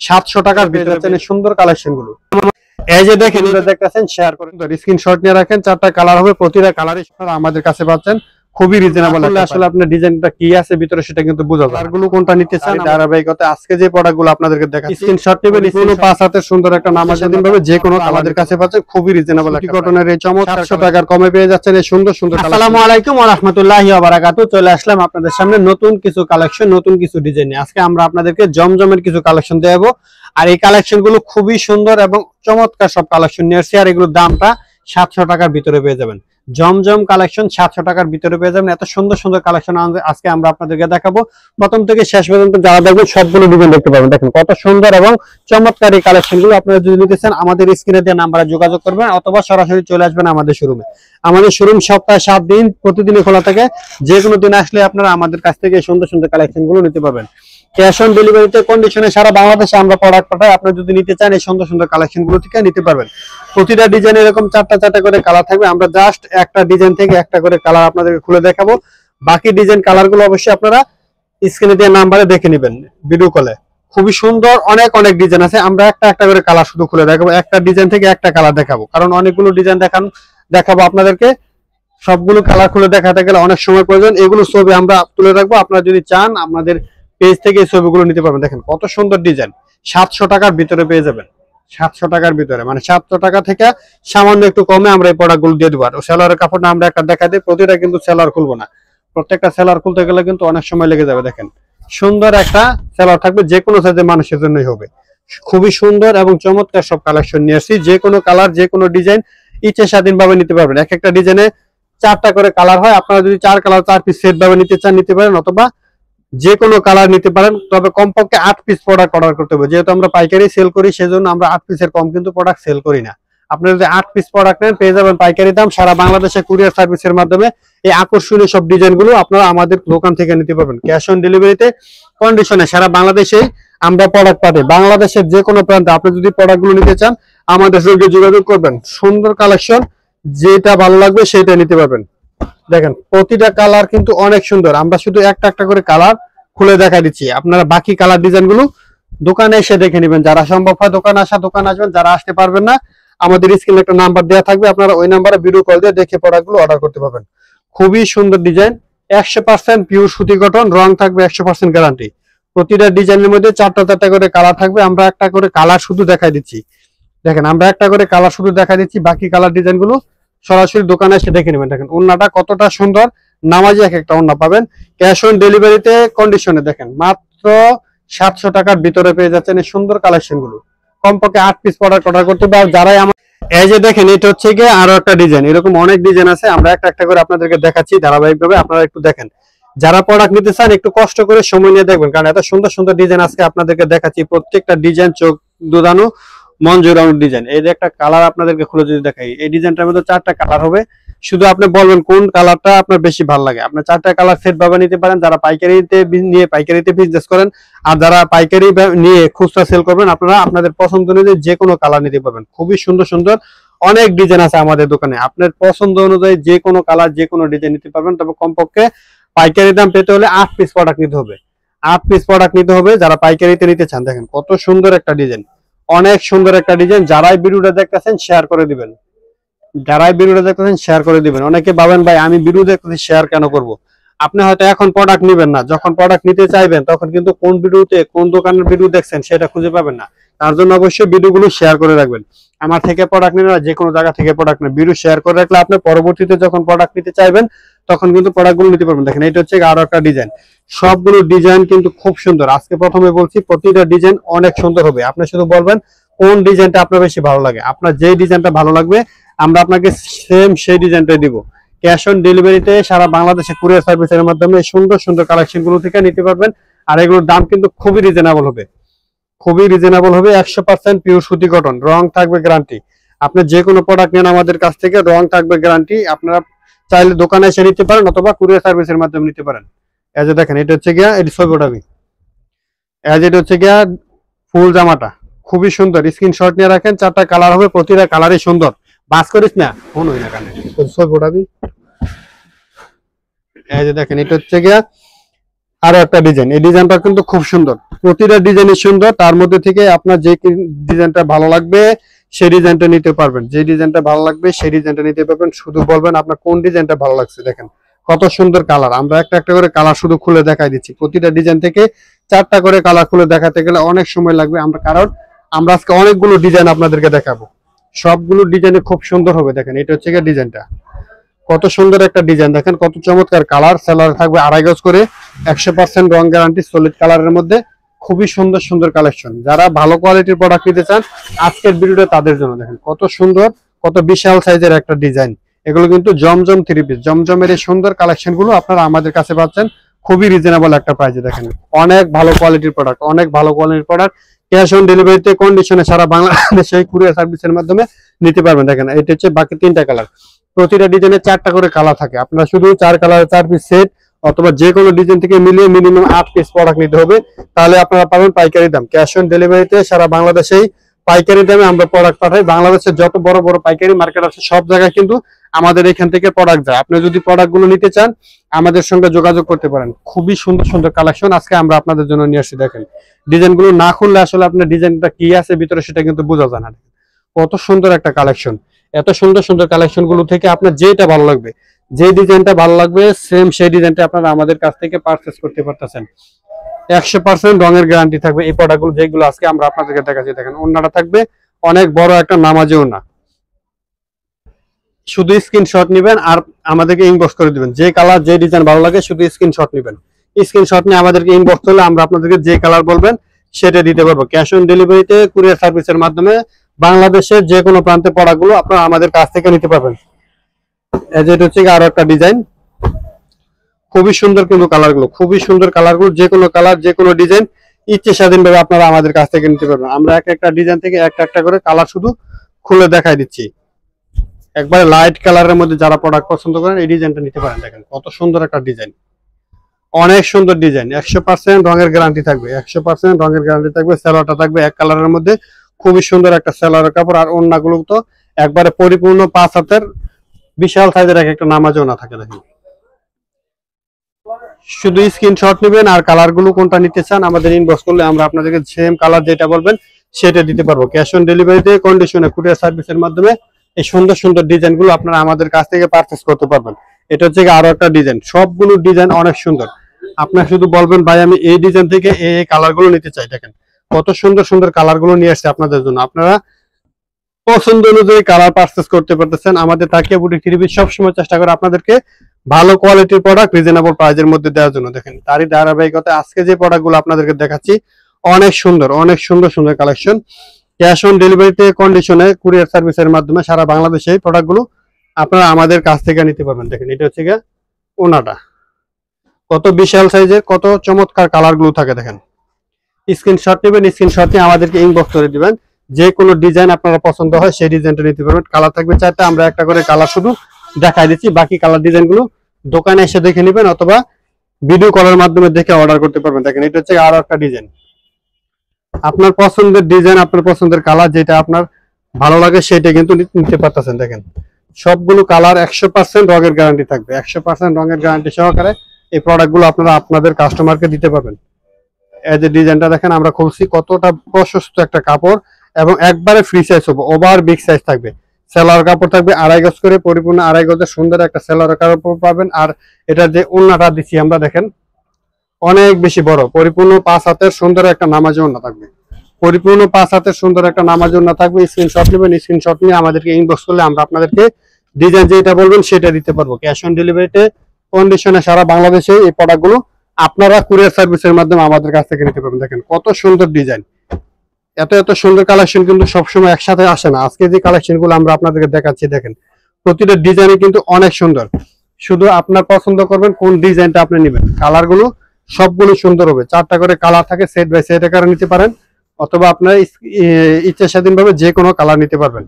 700 টাকার ভিতরে সুন্দর কালেকশন গুলো। এই যে দেখেন দেখতেছেন, শেয়ার করেন, স্ক্রিনশট নিয়ে রাখেন। 4টা কালার হবে, প্রতিটা কালারই আমাদের কাছে পাচ্ছেন খুবই রিজনেবল। আসলে আপনার ডিজাইনটা কি আছে ভিতরে সেটা কিন্তু বোঝা যায়। কালারগুলো কোনটা নিতে চান ধারাবাহিকতা আজকে যে প্রোডাক্টগুলো আপনাদেরকে দেখাচ্ছি, স্ক্রিনশট নেবেন। কোনো 5 হাতের সুন্দর একটা নামাজ দিন ভাবে যে কোনো আমাদের কাছে পাচ্ছেন খুবই রিজনেবল একটা কটনের এই চমৎকার 700 টাকার কমে পেয়ে যাচ্ছেন এই সুন্দর সুন্দর। আসসালামু আলাইকুম ওয়া রাহমাতুল্লাহি ওয়া বারাকাতুহু। চলে আসলাম আপনাদের সামনে নতুন কিছু কালেকশন, নতুন কিছু ডিজাইন নিয়ে। আজকে আমরা আপনাদেরকে জমজমের কিছু কালেকশন দেখাবো। আর এই কালেকশন গুলো খুবই সুন্দর এবং চমৎকার সব কালেকশন নিয়ে আসছি। আর এগুলোর দামটা 700 টাকার ভিতরে পেয়ে যাবেন। জমজম কালেকশন 700 টাকার ভিতরে পেয়ে যাবেন। এত সুন্দর সুন্দর কালেকশন আজকে আমরা আপনাদেরকে দেখাবো। প্রথম থেকে শেষ পর্যন্ত যারা দেখবেন সবগুলো ডিজাইন দেখতে পাবেন। দেখেন কত সুন্দর এবং চমৎকার এই কালেকশন গুলো। আপনারা যদি নিতে চান আমাদের স্ক্রিনে দেওয়া নাম্বারে যোগাযোগ করবেন অথবা সরাসরি চলে আসবেন আমাদের শোরুমে। আমাদের শোরুম সপ্তাহে 7 দিন প্রতিদিনই খোলা থাকে। যে কোনো দিন আসলে আপনারা আমাদের কাছ থেকে সুন্দর সুন্দর কালেকশন গুলো নিতে পারবেন। ক্যাশ অন ডেলিভারিতে কন্ডিশনে সারা বাংলাদেশে আমরা প্রোডাক্ট পাঠাই। আপনি যদি নিতে চান এই সুন্দর সুন্দর কালেকশন গুলো থেকে নিতে পারবেন। প্রতিটা ডিজাইন এরকম 4টা করে কালার থাকবে। আমরা জাস্ট একটা ডিজাইন থেকে একটা করে কালার আপনাদেরকে খুলে দেখাবো। বাকি ডিজাইন কালার গুলো অবশ্যই আপনারা স্ক্রিনে দেওয়া নাম্বারে দেখে নেবেন ভিডিও কলে। খুবই সুন্দর অনেক অনেক ডিজাইন আছে। আমরা একটা একটা করে কালার শুধু খুলে দেখাবো। একটা ডিজাইন থেকে একটা কালার দেখাবো, কারণ অনেকগুলো ডিজাইন দেখাবো আপনাদেরকে। সবগুলো কালার খুলে দেখাতে গেলে অনেক সময় প্রয়োজন। এগুলো ছবি আমরা তুলে রাখবো। আপনারা যদি চান আমাদের পেজ থেকে এই ছবিগুলো নিতে পারবেন। দেখেন কত সুন্দর ডিজাইন, 700 টাকার ভিতরে পেয়ে যাবেন। 700 টাকার ভিতরে মানে 700 টাকা থেকে সামান্য একটু কমে আমরা এই প্রোডাক্টগুলো দিয়ে দেবো। আর সেলারের কাপড়টা আমরা একটা দেখা দিই, প্রতিটা কিন্তু সেলার খুলবো না। প্রত্যেকটা সেলার খুলতে গেলে কিন্তু অনেক সময় লেগে যাবে। দেখেন সুন্দর একটা সেলার থাকবে, যে কোনো সাইজের মানুষের জন্যই হবে। খুবই সুন্দর এবং চমৎকার সব কালেকশন নিয়ে আসছি। যে কোনো কালার, যে কোনো ডিজাইন ইচ্ছে স্বাধীন ভাবে নিতে পারবেন। এক একটা ডিজাইনে 4টা করে কালার হয়। আপনারা যদি 4 কালার 4 পিস সেট ভাবে নিতে চান নিতে পারেন, অথবা যে কোনো কালার নিতে পারেন। তবে কমপক্ষে 8 পিস প্রোডাক্ট অর্ডার করতে হবে। যেহেতু আমরা পাইকারি সেল করি সেজন্য আমরা 8 পিসের কম কিন্তু প্রোডাক্ট সেল করি না। আপনারা যদি 8 পিস প্রোডাক্ট নেন পেয়ে যাবেন পাইকারি দাম। সারা বাংলাদেশে কুরিয়ার সার্ভিসের মাধ্যমে এই আকর্ষণীয় সব ডিজাইন গুলো আপনারা আমাদের দোকান থেকে নিতে পারবেন। ক্যাশ অন ডেলিভারিতে কন্ডিশনে সারা বাংলাদেশে আমরা প্রোডাক্ট পাঠাই। বাংলাদেশের যে কোনো প্রান্তে আপনি যদি প্রোডাক্ট গুলো নিতে চান আমাদের সঙ্গে যোগাযোগ করবেন। সুন্দর কালেকশন, যেটা ভালো লাগবে সেটা নিতে পারবেন। দেখেন প্রতিটা কালার কিন্তু অনেক সুন্দর। আমরা শুধু একটা একটা করে কালার খুলে দেখা দিচ্ছি। আপনারা বাকি কালার ডিজাইন গুলো দোকানে এসে দেখে নেবেন। যারা সম্ভব হয় দোকানে আসবেন, যারা আসতে পারবেন না আমাদের স্ক্রিনে একটা নাম্বার দেওয়া থাকবে, আপনারা ওই নাম্বারে ভিডিও কল দিয়ে দেখে প্রোডাক্ট গুলো অর্ডার করতে পারবেন। খুবই সুন্দর ডিজাইন, 100% পিওর সুতি কটন, রং থাকবে 100% গ্যারান্টি। প্রতিটা ডিজাইনের মধ্যে 4টা করে কালার থাকবে। আমরা একটা করে কালার শুধু দেখাই দিচ্ছি। দেখেন আমরা একটা করে কালার শুধু দেখা দিচ্ছি, বাকি কালার ডিজাইন গুলো সরাসরি দোকানে এসে দেখে নেবেন। দেখেন ওন্নাটা কতটা সুন্দর, নামাজি এক একটা ওন্না পাবেন। ক্যাশ অন ডেলিভারিতে কন্ডিশনে দেখেন মাত্র 700 টাকার ভিতরে পেয়ে যাচ্ছেন এই সুন্দর কালেকশন গুলো। কমপক্ষে 8 পিস প্রোডাক্ট অর্ডার করতে হবে। আর যারাই আমার এই যে দেখেন এটা হচ্ছে গিয়ে আরো একটা ডিজাইন, এরকম অনেক ডিজাইন আছে। আমরা একটা একটা করে আপনাদেরকে দেখাচ্ছি ধারাবাহিকভাবে, আপনারা একটু দেখেন। যারা প্রোডাক্ট নিতে চান একটু কষ্ট করে সময় নিয়ে দেখবেন, কারণ এত সুন্দর সুন্দর ডিজাইন আজকে আপনাদেরকে দেখাচ্ছি। প্রত্যেকটা ডিজাইন চোখ দুধানো মন জোড়ানোর ডিজাইন। এই যে একটা কালার আপনাদেরকে খুলে যদি দেখাই, এই ডিজাইনটার মধ্যে 4টা কালার হবে। শুধু আপনি বলবেন কোন কালারটা আপনার বেশি ভালো লাগে। আপনার 4টা কালার সেট ভাবে নিতে পারেন। যারা পাইকারিতে নিয়ে পাইকারিতে বিজনেস করেন আর যারা পাইকারি নিয়ে খুচরা সেল করবেন, আপনারা আপনাদের পছন্দ অনুযায়ী যে কোনো কালার নিতে পারবেন। খুবই সুন্দর সুন্দর অনেক ডিজাইন আছে আমাদের দোকানে। আপনার পছন্দ অনুযায়ী যে কোনো কালার, যে কোনো ডিজাইন নিতে পারবেন। তবে কমপক্ষে পাইকারি দাম পেতে হলে 8 পিস প্রোডাক্ট নিতে হবে। 8 পিস প্রোডাক্ট নিতে হবে যারা পাইকারিতে নিতে চান। দেখেন কত সুন্দর একটা ডিজাইন, অনেক সুন্দর একটা ডিজাইন। যারাই ভিডিওটা দেখতেছেন শেয়ার করে দিবেন। অনেকে ভাবেন ভাই আমি ভিডিও দেখতেছি শেয়ার কেন করব। আপনি হয়তো এখন প্রোডাক্ট নেবেন না, যখন প্রোডাক্ট নিতে চাইবেন তখন কিন্তু কোন ভিডিওতে কোন দোকানের ভিডিও দেখছেন সেটা খুঁজে পাবেন না। তার জন্য অবশ্যই ভিডিওগুলো শেয়ার করে রাখবেন। আমার থেকে প্রোডাক্ট নিন না, যে কোনো জায়গা থেকে প্রোডাক্ট নেন, ভিডিও শেয়ার করে রাখলে আপনি পরবর্তীতে যখন প্রোডাক্ট নিতে চাইবেন তখন কিন্তু প্রোডাক্টগুলো নিতে পারবেন। দেখেন এটা হচ্ছে আরো একটা ডিজাইন। সবগুলো ডিজাইন কিন্তু খুব সুন্দর। আজকে প্রথমে বলছি প্রতিটা ডিজাইন অনেক সুন্দর হবে। আপনি শুধু বলবেন কোন ডিজাইনটা আপনার বেশি ভালো লাগে। আপনার যে ডিজাইনটা ভালো লাগবে আমরা আপনাকে সেম সেই ডিজাইনটাই দিব। ক্যাশ অন ডেলিভারিতে সারা বাংলাদেশে কুরিয়ার সার্ভিসের মাধ্যমে সুন্দর সুন্দর কালেকশন গুলো থেকে নিতে পারবেন। আর এগুলোর দাম কিন্তু খুবই রিজনেবল হবে, 100% পিওর সুতি কটন, রং থাকবে গ্যারান্টি। আপনি যে কোনো প্রোডাক্ট নেন আমাদের কাছ থেকে রং থাকবে গ্যারান্টি। আপনারা চাইলে দোকানে এসে নিতে পারেন অথবা কুরিয়ার সার্ভিসের মাধ্যমে নিতে পারেন। এই যে দেখেন এটা হচ্ছে গিয়া এটি ছবি ওঠাবি। এটা হচ্ছে গিয়া ফুল জামাটা খুবই সুন্দর। স্ক্রিনশট নিয়ে রাখেন। 4টা কালার হবে, প্রতিটা কালারই সুন্দর। বাস করিস না ফোন হই না কানে ছবি ওঠাবি। এই যে দেখেন এটা হচ্ছে গিয়া আরো একটা ডিজাইন, এই ডিজাইনটা কিন্তু খুব সুন্দর, প্রতিটা ডিজাইনই সুন্দর। তার মধ্যে থেকে আপনার যে ডিজাইনটা ভালো লাগবে সেই ডিজাইনটা নিতে পারবেন, যে ডিজাইনটা ভালো লাগবে সেই ডিজাইনটা নিতে পারবেন। শুধু বলবেন আপনার কোন ডিজাইনটা ভালো লাগছে। দেখেন কত সুন্দর কালার, আমরা একটা একটা করে কালার শুধু খুলে দেখাই দিচ্ছি। প্রতিটা ডিজাইন থেকে 4টা করে কালার খুলে দেখাতে গেলে অনেক সময় লাগবে কারণ আমরা আজকে অনেকগুলো ডিজাইন আপনাদেরকে দেখাবো, সবগুলো ডিজাইনে খুব সুন্দর হবে। দেখেন এটা হচ্ছে ডিজাইনটা, কত সুন্দর একটা ডিজাইন, দেখেন কত চমৎকার কালার। সেলার থাকবে 2.5 গজ করে, 100% রং গ্যারান্টি, সলিড কালারের মধ্যে খুবই সুন্দর সুন্দর কালেকশন। যারা ভালো কোয়ালিটির প্রোডাক্ট নিতে চান আজকের ভিডিওটা তাদের জন্য। দেখেন কত সুন্দর, কত বিশাল সাইজের একটা ডিজাইন। এগুলো কিন্তু জমজম 3 পিস, জমজমের এই সুন্দর কালেকশন গুলো আপনারা আমাদের কাছে পাচ্ছেন খুবই রিজনেবল একটা প্রাইসে। দেখেন অনেক ভালো কোয়ালিটির প্রোডাক্ট, অনেক ভালো কোয়ালিটির প্রোডাক্ট। ক্যাশ অন ডেলিভারিতে কন্ডিশনে সারা বাংলাদেশে কুরিয়ার সার্ভিসের মাধ্যমে নিতে পারবেন। দেখেন এটা হচ্ছে বাকি 3টা কালার, প্রতিটা ডিজাইনে 4টা করে কালার থাকে। আপনারা শুধু 4 কালার 4 পিস সেট অথবা যে কোনো ডিজাইন থেকে মিলিয়ে মিনিমাম 8 পিস প্রোডাক্ট নিতে হবে, তাহলে আপনারা পাবেন পাইকারি দাম। ক্যাশ অন ডেলিভারিতে সারা বাংলাদেশেই পাইকারি দামে আমরা প্রোডাক্ট পাঠাই। বাংলাদেশের যত বড় বড় পাইকারি মার্কেট আছে সব জায়গায় কিন্তু আমাদের এখান থেকে প্রোডাক্ট যায়। আপনি যদি প্রোডাক্ট গুলো নিতে চান আমাদের সঙ্গে যোগাযোগ করতে পারেন। খুবই সুন্দর সুন্দর কালেকশন আজকে আমরা আপনাদের জন্য নিয়ে আসছি। দেখেন ডিজাইন গুলো না খুললে আসলে আপনার ডিজাইনটা কি আছে ভিতরে সেটা কিন্তু বোঝা যায় না। কত সুন্দর একটা কালেকশন, এত সুন্দর সুন্দর কালেকশন গুলো থেকে আপনার যেটা ভালো লাগবে, যে ডিজাইনটা ভালো লাগবে সেম সেই ডিজাইনটা আপনারা আমাদের কাছ থেকে পারচেজ করতে পারতেছেন। 100% রঙের গ্যারান্টি থাকবে এই প্রোডাক্টগুলো যেগুলো আজকে আমরা আপনাদেরকে দেখাচ্ছি। দেখেন ওন্নাটা থাকবে অনেক বড় একটা নামাজি ওন্না, শুধু স্ক্রিনশট নেবেন আর আমাদেরকে ইনবক্স করে দিবেন। যে কালার যে ডিজাইন ভালো লাগে শুধু স্ক্রিনশট নেবেন, স্ক্রিনশট নিয়ে আমাদেরকে ইনবক্স করলে আমরা আপনাদেরকে যে কালার বলবেন সেটা দিতে পারবো। ক্যাশ অন ডেলিভারিতে কুরিয়ার সার্ভিসের মাধ্যমে বাংলাদেশের যে কোনো প্রান্তে প্রোডাক্টগুলো আপনারা আমাদের কাছ থেকে নিতে পারবেন। এই যে এটা হচ্ছে আরো একটা ডিজাইন, খুবই সুন্দর কিন্তু কালারগুলো, খুবই সুন্দর কালারগুলো। যে কোনো কালার যে কোনো ডিজাইন ইচ্ছে স্বাধীনভাবে আপনারা আমাদের কাছ থেকে নিতে পারবেন। আমরা এক একটা ডিজাইন থেকে একটা একটা করে কালার শুধু খুলে দেখাই দিচ্ছি। একবারে লাইট কালারের মধ্যে যারা প্রোডাক্ট পছন্দ করেন এই ডিজাইনটা নিতে পারেন। দেখেন কত সুন্দর একটা ডিজাইন, অনেক সুন্দর ডিজাইন। 100% রঙের গ্যারান্টি থাকবে, 100% রঙের গ্যারান্টি থাকবে। সেলারটা থাকবে এক কালারের মধ্যে, খুবই সুন্দর একটা সেলারের কাপড়। আর ওন্নাগুলো তো একবারে পরিপূর্ণ 5 হাতের বিশাল সাইজের একটা নামাজ ওন্না থাকে। দেখেন শুধু স্ক্রিনশট নেবেন আর কালারগুলো কোনটা নিতে চান আমাদের ইনবক্স করলে আমরা আপনাদেরকে সেম কালার যেটা বলবেন সেটা দিতে পারবো। ক্যাশ অন ডেলিভারিতে কন্ডিশনে কুরিয়ার সার্ভিসের মাধ্যমে এই সুন্দর সুন্দর ডিজাইনগুলো আপনারা আমাদের কাছ থেকে পারচেজ করতে পারবেন। এটা হচ্ছে আরো একটা ডিজাইন, সবগুলো ডিজাইন অনেক সুন্দর। আপনার শুধু বলবেন ভাই আমি এই ডিজাইন থেকে এই কালারগুলো নিতে চাই। দেখেন কত সুন্দর সুন্দর কালারগুলো নিয়ে আসছে আপনাদের জন্য, আপনারা পছন্দ অনুযায়ী কালার পারচেজ করতে পারতেছেন। আমাদের তাকিয়া বুটিক টিভি সবসময় চেষ্টা করে আপনাদেরকে ভালো কোয়ালিটির প্রোডাক্ট রিজনেবল প্রাইজের মধ্যে দেওয়ার জন্য। দেখেন তারই ধারাবাহিকতা আজকে যে প্রোডাক্টগুলো আপনাদেরকে দেখাচ্ছি অনেক সুন্দর, অনেক সুন্দর সুন্দর কালেকশন। ক্যাশ অন ডেলিভারিতে কন্ডিশনে কুরিয়ার সার্ভিসের মাধ্যমে সারা বাংলাদেশে এই প্রোডাক্টগুলো আপনারা আমাদের কাছ থেকে নিতে পারবেন। দেখেন এটা হচ্ছে গিয়ে ওনাটা, কত বিশাল সাইজের, কত চমৎকার কালারগুলো থাকে। দেখেন স্ক্রিনশট নেবেন, স্ক্রিনশট নিয়ে আমাদেরকে ইনবক্স করে দিবেন। যে কোনো ডিজাইন আপনারা পছন্দ হয় সেই ডিজাইনটা নিতে পারবেন। কালার থাকবে 4টা, আমরা একটা করে কালার শুধু দেখাই দিচ্ছি। বাকি কালার ডিজাইনগুলো দোকানে এসে দেখে নেবেন অথবা ভিডিও কলের মাধ্যমে দেখে অর্ডার করতে পারবেন। দেখেন এটা হচ্ছে আরো একটা ডিজাইন, আপনার পছন্দের ডিজাইন আপনার পছন্দের কালার যেটা আপনার ভালো লাগে সেটা কিন্তু নিতে পারতেছেন। দেখেন সবগুলো কালার 100% রঙের গ্যারান্টি থাকবে, 100% রঙের গ্যারান্টি সহকারে এই প্রোডাক্টগুলো আপনারা আপনাদের কাস্টমারকে দিতে পারবেন। এই যে ডিজাইনটা দেখেন আমরা খুলছি, কতটা প্রশস্ত একটা কাপড় এবং একবারে ফ্রি সাইজ হবে, ওভার বিগ সাইজ থাকবে। সেলার কাপড় থাকবে 2.5 গজ করে, পরিপূর্ণ 2.5 গজের সুন্দর একটা সেলার কাপড় পাবেন। আর এটা যে ওন্নাটা দিচ্ছি আমরা দেখেন অনেক বেশি বড়, পরিপূর্ণ 5 হাতের সুন্দর একটা নামাজি ওন্না থাকবে, পরিপূর্ণ 5 হাতের সুন্দর একটা নামাজি ওন্না থাকবে। স্ক্রিনশট নেবেন, স্ক্রিনশট নিয়ে আমাদেরকে ইনবক্স করলে আমরা আপনাদেরকে ডিজাইন যেটা বলবেন সেটা দিতে পারবো। ক্যাশ অন ডেলিভারিতে কন্ডিশনে সারা বাংলাদেশে এই প্রোডাক্টগুলো আপনারা কুরিয়ার সার্ভিসের মাধ্যমে আমাদের কাছ থেকে নিতে পারবেন। দেখেন কত সুন্দর ডিজাইন, এত এত সুন্দর কালেকশন কিন্তু সবসময় একসাথে আসে না। আজকে যে কালেকশন গুলো আমরা আপনাদেরকে দেখাচ্ছি দেখেন প্রতিটা ডিজাইনে কিন্তু অনেক সুন্দর। শুধু আপনার পছন্দ করবেন কোন ডিজাইনটা আপনি নেবেন, কালার গুলো সবগুলো সুন্দর হবে। 4টা করে কালার থাকে, সেট বাই সেট আকারে নিতে পারেন অথবা আপনার ইচ্ছা স্বাধীন ভাবে যে কোনো কালার নিতে পারবেন।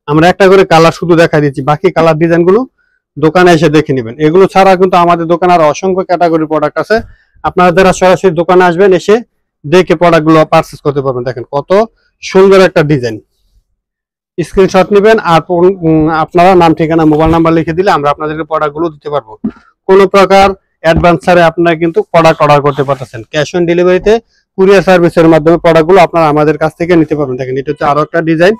আমরা একটা করে কালার শুধু দেখাই দিচ্ছি, বাকি কালার ডিজাইন গুলো দোকানে এসে দেখে নেবেন। এগুলো ছাড়া কিন্তু আমাদের দোকানে আরো অসংখ্য ক্যাটাগরি প্রোডাক্ট আছে, আপনারা যারা সরাসরি দোকানে আসবেন এসে দেখে প্রোডাক্ট গুলো পারচেজ করতে পারবেন। দেখেন কত সুন্দর একটা ডিজাইন, স্ক্রিনশট নেবেন আর আপনারা নাম ঠিকানা মোবাইল নাম্বার লিখে দিলে আমরা আপনাদেরকে প্রোডাক্ট গুলো দিতে পারবো। কোনো প্রকার অ্যাডভান্স ছাড়ে আপনারা কিন্তু প্রোডাক্ট অর্ডার করতে পারতেছেন। ক্যাশ অন ডেলিভারিতে কুরিয়ার সার্ভিসের মাধ্যমে প্রোডাক্টগুলো আপনারা আমাদের কাছ থেকে নিতে পারবেন। দেখেন এটা হচ্ছে আরো একটা ডিজাইন,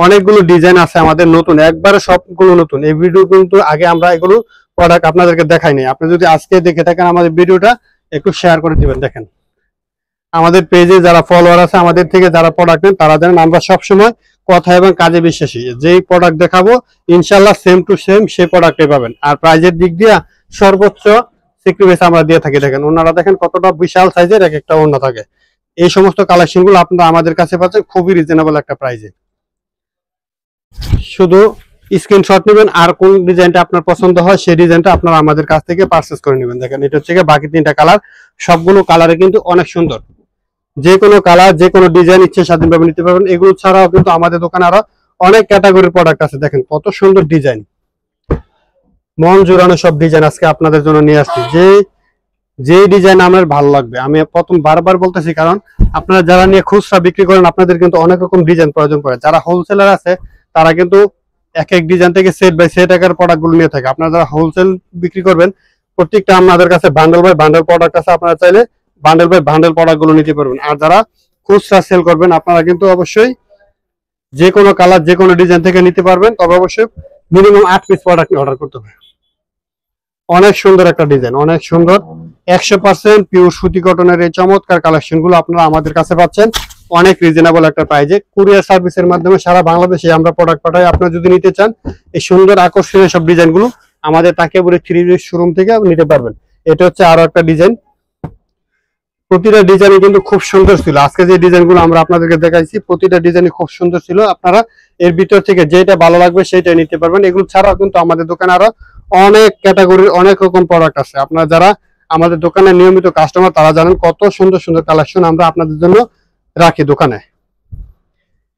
অনেকগুলো ডিজাইন আছে আমাদের নতুন, একবারে সবগুলো নতুন। এই ভিডিও কিন্তু আগে আমরা এগুলো প্রোডাক্ট আপনাদেরকে দেখাই নাই। আপনি যদি আজকে দেখে থাকেন আমাদের ভিডিওটা একটু শেয়ার করে দিবেন। দেখেন আমাদের পেজে যারা ফলোয়ার আছে, আমাদের থেকে যারা প্রোডাক্ট নেন, তারা জানেন আমরা সবসময় কথা এবং কাজে বিশ্বাসী। যেই প্রোডাক্ট দেখাবো ইনশাল্লাহ সেম টু সেম সেই প্রোডাক্টই পাবেন। আর প্রাইজের দিক দিয়ে সর্বোচ্চ স্যাক্রিফাইস আমরা দিয়ে থাকি। দেখেন ওনারা দেখেন কতটা বিশাল সাইজের এক একটা ওড়না থাকে। এই সমস্ত কালেকশন গুলো আপনারা আমাদের কাছে পাচ্ছেন খুবই রিজনেবল একটা প্রাইজে। শুধু স্ক্রিনশট নেবেন, আর কোন ডিজাইনটা আপনার পছন্দ হয় সেই ডিজাইনটা আপনারা আমাদের কাছ থেকে পারচেজ করে নেবেন। দেখেন এটা হচ্ছে বাকি 3টা কালার, সবগুলো কালারে কিন্তু অনেক সুন্দর। যে কোনো কালার, যে কোনো ডিজাইন ইচ্ছে স্বাধীনভাবে নিতে পারবেন। এগুলো ছাড়াও কিন্তু আমাদের দোকানে আরো অনেক ক্যাটাগরির প্রোডাক্ট আছে। দেখেন কত সুন্দর ডিজাইন, মন জোড়ানো সব ডিজাইন আজকে আপনাদের জন্য নিয়ে আসছি। যে ডিজাইন আমার ভালো লাগবে, আমি প্রথম বারবার বলতেছি, কারণ আপনারা যারা নিয়ে খুচরা বিক্রি করেন আপনাদের কিন্তু অনেক রকম ডিজাইন প্রয়োজন পড়ে। যারা হোলসেলার আছে তারা কিন্তু এক এক ডিজাইন থেকে সেট বাই সেট আকার প্রোডাক্ট গুলো নিয়ে থাকে। আপনারা যারা হোলসেল বিক্রি করবেন, প্রত্যেকটা আমাদের কাছে বান্ডেল বাই বান্ডেল প্রোডাক্ট আছে, আপনারা চাইলে বান্ডেল বাই বান্ডেল প্রোডাক্ট গুলো নিতে পারবেন। আর যারা খুচরা সেল করবেন আপনারা কিন্তু অবশ্যই যে কোনো কালার, যে কোনো ডিজাইন থেকে নিতে পারবেন, তবে অবশ্যই মিনিমাম 8 পিস প্রোডাক্ট অর্ডার করতে হবে। অনেক সুন্দর একটা ডিজাইন, অনেক সুন্দর 100% পিওর সুতি কটনের এই চমৎকার কালেকশন গুলো আপনারা আমাদের কাছে পাচ্ছেন অনেক রিজনেবল একটা প্রাইজে। কুরিয়ার সার্ভিসের মাধ্যমে সারা বাংলাদেশে আমরা প্রোডাক্ট পাঠাই। আপনারা যদি নিতে চান এই সুন্দর আকর্ষণীয় সব ডিজাইন গুলো আমাদের তাকিয়াপুরি 3D শোরুম থেকে নিতে পারবেন। এটা হচ্ছে আরো একটা ডিজাইন, প্রতিটা ডিজাইন কিন্তু খুব সুন্দর ছিল। আজকে যে ডিজাইন গুলো আমরা আপনাদেরকে দেখাইছি প্রতিটা ডিজাইনই খুব সুন্দর ছিল। আপনারা এর ভিতর থেকে যেটা ভালো লাগবে সেটাই নিতে পারবেন। এগুলো ছাড়াও কিন্তু আমাদের দোকানে আরো অনেক ক্যাটাগরির অনেক রকম প্রোডাক্ট আছে। আপনারা যারা আমাদের দোকানের নিয়মিত কাস্টমার তারা জানেন কত সুন্দর সুন্দর কালেকশন আমরা আপনাদের জন্য রাখি দোকানে।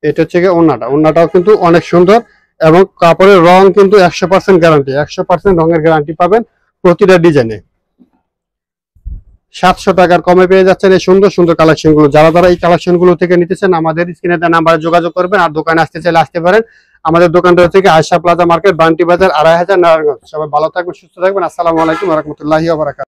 এটা হচ্ছে ওড়নাটাও কিন্তু অনেক সুন্দর, এবং কাপড়ের রং কিন্তু 100% গ্যারান্টি, 100% রঙের গ্যারান্টি পাবেন প্রতিটা ডিজাইনে। 700 টাকার কমে পেয়ে যাচ্ছেন এই সুন্দর সুন্দর কালেকশন গুলো। যারা এই কালেকশন গুলো থেকে নিতেছেন আমাদের স্ক্রিনে দেওয়া নাম্বারে যোগাযোগ করবেন। আর দোকানে আসতে চাইলে আসতে পারেন। আমাদের দোকানটা হচ্ছে আয়েশা প্লাজা মার্কেট, বান্টি বাজার, 2500 নারায়ণগঞ্জ। সবাই ভালো থাকবেন, সুস্থ থাকবেন। আসসালামু আলাইকুম ওয়া রাহমাতুল্লাহি ওয়া বারাকাতুহু।